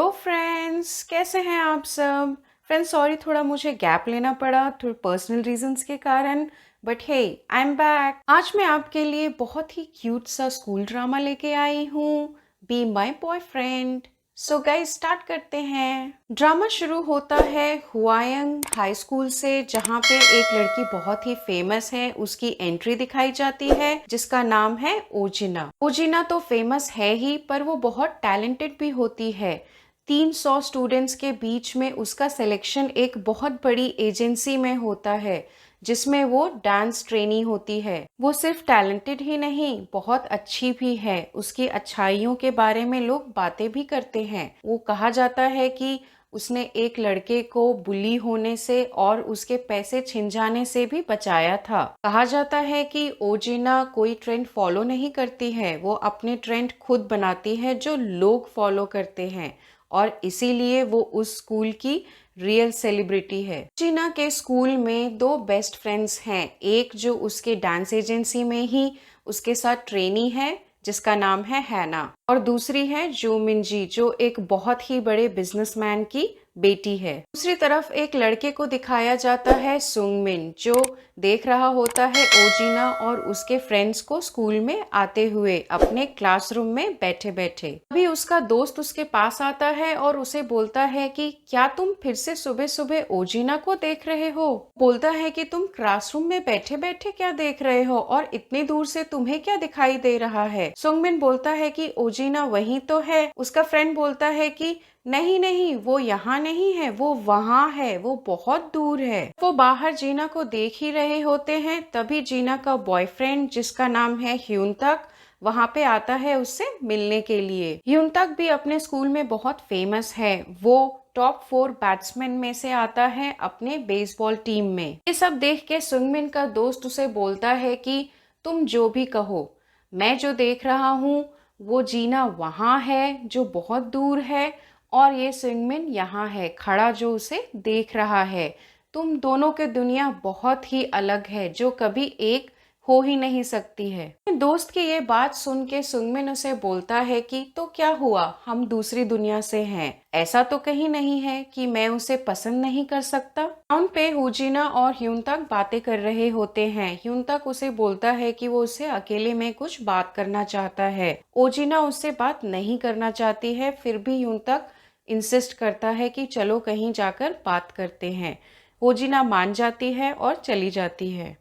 Hello friends, कैसे हैं आप सब। फ्रेंड्स सॉरी, थोड़ा मुझे गैप लेना पड़ा थोड़े पर्सनल रीजंस के कारण। But hey, I am back. आज मैं आपके लिए बहुत ही क्यूट सा स्कूल ड्रामा लेके आई हूँ, be my boyfriend. So guys, start करते हैं। ड्रामा शुरू होता है हुआयंग हाई स्कूल से, जहाँ पे एक लड़की बहुत ही फेमस है, उसकी एंट्री दिखाई जाती है जिसका नाम है ओजिना। ओजिना तो फेमस है ही, पर वो बहुत टैलेंटेड भी होती है। 300 स्टूडेंट्स के बीच में उसका सिलेक्शन एक बहुत बड़ी एजेंसी में होता है, जिसमें वो डांस ट्रेनी होती है। वो सिर्फ टैलेंटेड ही नहीं, बहुत अच्छी भी है। उसकी अच्छाइयों के बारे में लोग बातें भी करते हैं। वो कहा जाता है कि उसने एक लड़के को बुली होने से और उसके पैसे छिन जाने से भी बचाया था। कहा जाता है कि ओजिना कोई ट्रेंड फॉलो नहीं करती है, वो अपने ट्रेंड खुद बनाती है जो लोग फॉलो करते हैं, और इसीलिए वो उस स्कूल की रियल सेलिब्रिटी है। जीना के स्कूल में दो बेस्ट फ्रेंड्स हैं, एक जो उसके डांस एजेंसी में ही उसके साथ ट्रेनी है जिसका नाम है हैना, और दूसरी है जो मिंजी, जो एक बहुत ही बड़े बिजनेसमैन की बेटी है। दूसरी तरफ एक लड़के को दिखाया जाता है सुंगमिन, जो देख रहा होता है ओजिना और उसके फ्रेंड्स को स्कूल में आते हुए अपने क्लासरूम में बैठे बैठे। अभी उसका दोस्त उसके पास आता है और उसे बोलता है कि क्या तुम फिर से सुबह सुबह ओजिना को देख रहे हो। बोलता है कि तुम क्लासरूम में बैठे बैठे क्या देख रहे हो और इतनी दूर से तुम्हें क्या दिखाई दे रहा है। सुंगमिन बोलता है कि ओजिना वही तो है। उसका फ्रेंड बोलता है कि नहीं नहीं, वो यहाँ नहीं है, वो वहाँ है, वो बहुत दूर है। वो बाहर जीना को देख ही रहे होते हैं, तभी जीना का बॉयफ्रेंड जिसका नाम है ह्यूनतक वहां पे आता है उससे मिलने के लिए। ह्यूनतक भी अपने स्कूल में बहुत फेमस है। वो टॉप 4 बैट्समैन में से आता है अपने बेसबॉल टीम में। ये सब देख के सुंगमिन का दोस्त उसे बोलता है कि तुम जो भी कहो, मैं जो देख रहा हूँ वो जीना वहाँ है जो बहुत दूर है, और ये सुंगमिन यहाँ है खड़ा जो उसे देख रहा है। तुम दोनों की दुनिया बहुत ही अलग है जो कभी एक हो ही नहीं सकती है। दोस्त की ये बात सुन के सुंगमिन उसे बोलता है कि तो क्या हुआ, हम दूसरी दुनिया से हैं, ऐसा तो कहीं नहीं है कि मैं उसे पसंद नहीं कर सकता। टाउन पे हुजीना और ह्यूनतक बातें कर रहे होते हैं। ह्यूनतक उसे बोलता है कि वो उसे अकेले में कुछ बात करना चाहता है। ओजिना उससे बात नहीं करना चाहती है, फिर भी ह्यूनतक इंसिस्ट करता है कि चलो कहीं जाकर बात करते हैं। ओजिना मान जाती है और चली जाती है।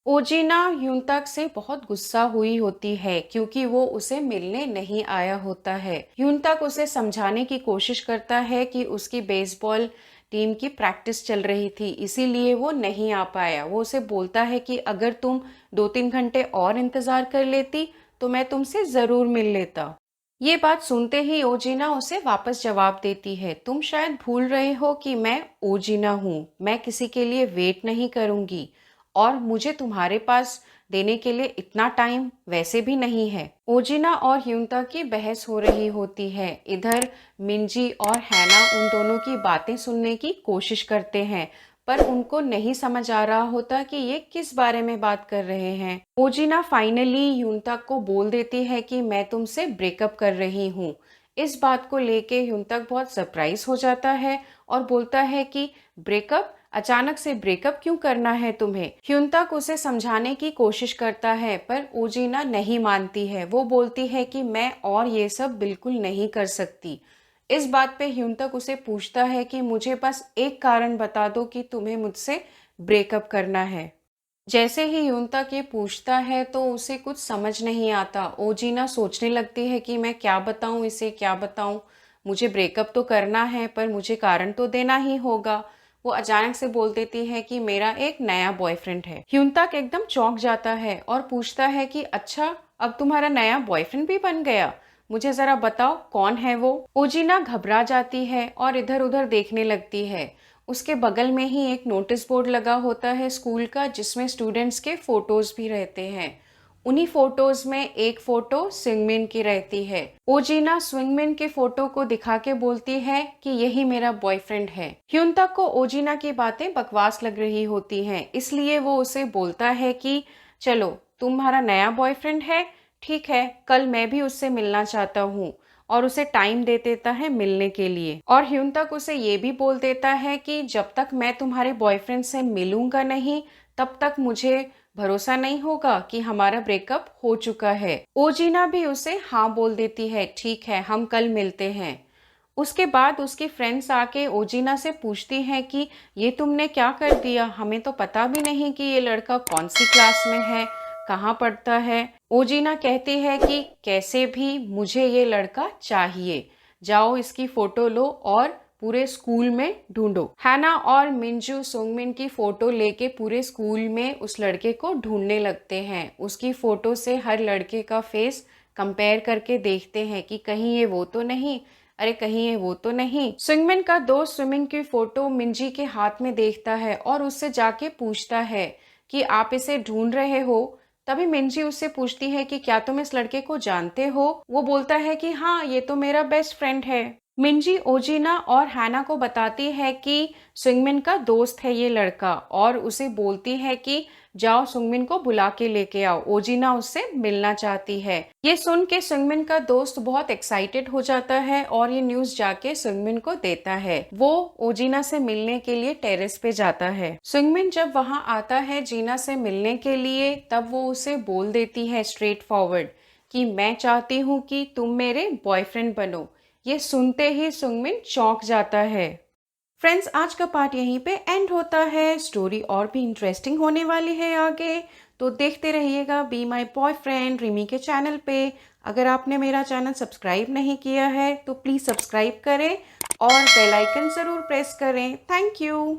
ओजिना ह्यूनतक से बहुत गुस्सा हुई होती है क्योंकि वो उसे मिलने नहीं आया होता है। ह्यूनतक उसे समझाने की कोशिश करता है कि उसकी बेसबॉल टीम की प्रैक्टिस चल रही थी, इसीलिए वो नहीं आ पाया। वो उसे बोलता है कि अगर तुम 2-3 घंटे और इंतजार कर लेती तो मैं तुमसे जरूर मिल लेता। ये बात सुनते ही ओजिना उसे वापस जवाब देती है, तुम शायद भूल रहे हो कि मैं ओजिना हूँ, मैं किसी के लिए वेट नहीं करूंगी, और मुझे तुम्हारे पास देने के लिए इतना टाइम वैसे भी नहीं है। ओजिना और ह्यूनता की बहस हो रही होती है। इधर मिंजी और हैना उन दोनों की बातें सुनने की कोशिश करते हैं, पर उनको नहीं समझ आ रहा होता कि ये किस बारे में बात कर रहे हैं। ओजिना फाइनली ह्यूनतक को बोल देती है कि मैं तुमसे ब्रेकअप कर रही हूँ। इस बात को लेके ह्यूनतक बहुत सरप्राइज हो जाता है और बोलता है कि ब्रेकअप, अचानक से ब्रेकअप क्यों करना है तुम्हें। ह्यूनतक उसे समझाने की कोशिश करता है, पर ओजिना नहीं मानती है। वो बोलती है कि मैं और ये सब बिल्कुल नहीं कर सकती। इस बात पे ह्यूनतक उसे पूछता है कि मुझे बस एक कारण बता दो कि तुम्हें मुझसे ब्रेकअप करना है। जैसे ही ह्यूनतक ये पूछता है तो उसे कुछ समझ नहीं आता। ओजिना सोचने लगती है कि मैं क्या बताऊं इसे, क्या बताऊं। मुझे ब्रेकअप तो करना है पर मुझे कारण तो देना ही होगा। वो अचानक से बोल देती है कि मेरा एक नया बॉयफ्रेंड है। ह्यूनतक एकदम चौंक जाता है और पूछता है कि अच्छा, अब तुम्हारा नया बॉयफ्रेंड भी बन गया, मुझे जरा बताओ कौन है वो। ओजिना घबरा जाती है और इधर उधर देखने लगती है। उसके बगल में ही एक नोटिस बोर्ड लगा होता है स्कूल का, जिसमें स्टूडेंट्स के फोटोज भी रहते हैं। उन्हीं फोटोज में एक फोटो स्विंगमिन की रहती है। ओजिना स्विंगमिन के फोटो को दिखा के बोलती है कि यही मेरा बॉयफ्रेंड है। ह्यूनतक को ओजिना की बातें बकवास लग रही होती हैं, इसलिए वो उसे बोलता है कि चलो तुम्हारा नया बॉयफ्रेंड है, ठीक है, कल मैं भी उससे मिलना चाहता हूँ। और उसे टाइम दे देता है मिलने के लिए। और ह्यून तक उसे ये भी बोल देता है कि जब तक मैं तुम्हारे बॉयफ्रेंड से मिलूंगा नहीं, तब तक मुझे भरोसा नहीं होगा कि हमारा ब्रेकअप हो चुका है। ओजीना भी उसे हाँ बोल देती है, ठीक है हम कल मिलते हैं। उसके बाद उसकी फ्रेंड्स आके ओजीना से पूछती हैं कि ये तुमने क्या कर दिया, हमें तो पता भी नहीं कि ये लड़का कौन सी क्लास में है, कहाँ पढ़ता है। ओजीना कहती है कि कैसे भी मुझे ये लड़का चाहिए, जाओ इसकी फोटो लो और पूरे स्कूल में ढूंढो। हैना और मिंजू सुंगमिन की फोटो लेके पूरे स्कूल में उस लड़के को ढूंढने लगते हैं। उसकी फोटो से हर लड़के का फेस कंपेयर करके देखते हैं कि कहीं ये वो तो नहीं, अरे कहीं ये वो तो नहीं। सुंगमिन का दोस्त स्विमिंग की फोटो मिंजी के हाथ में देखता है और उससे जाके पूछता है कि आप इसे ढूंढ रहे हो। तभी मिंजी उससे पूछती है कि क्या तुम इस लड़के को जानते हो। वो बोलता है कि हाँ ये तो मेरा बेस्ट फ्रेंड है। मिंजी ओजीना और हैना को बताती है कि सुंगमिन का दोस्त है ये लड़का, और उसे बोलती है कि जाओ सुंगमिन को बुला के लेके आओ, ओजीना उससे मिलना चाहती है। ये सुन के सुंगमिन का दोस्त बहुत एक्साइटेड हो जाता है और ये न्यूज जाके सुंगमिन को देता है। वो ओजीना से मिलने के लिए टेरेस पे जाता है। सुंगमिन जब वहां आता है जीना से मिलने के लिए, तब वो उसे बोल देती है स्ट्रेट फॉरवर्ड कि मैं चाहती हूँ कि तुम मेरे बॉयफ्रेंड बनो। ये सुनते ही सुंगमिन चौंक जाता है। फ्रेंड्स, आज का पार्ट यहीं पे एंड होता है। स्टोरी और भी इंटरेस्टिंग होने वाली है आगे, तो देखते रहिएगा बी माई बॉयफ्रेंड रिमी के चैनल पे। अगर आपने मेरा चैनल सब्सक्राइब नहीं किया है तो प्लीज़ सब्सक्राइब करें और बेल आइकन ज़रूर प्रेस करें। Thank you.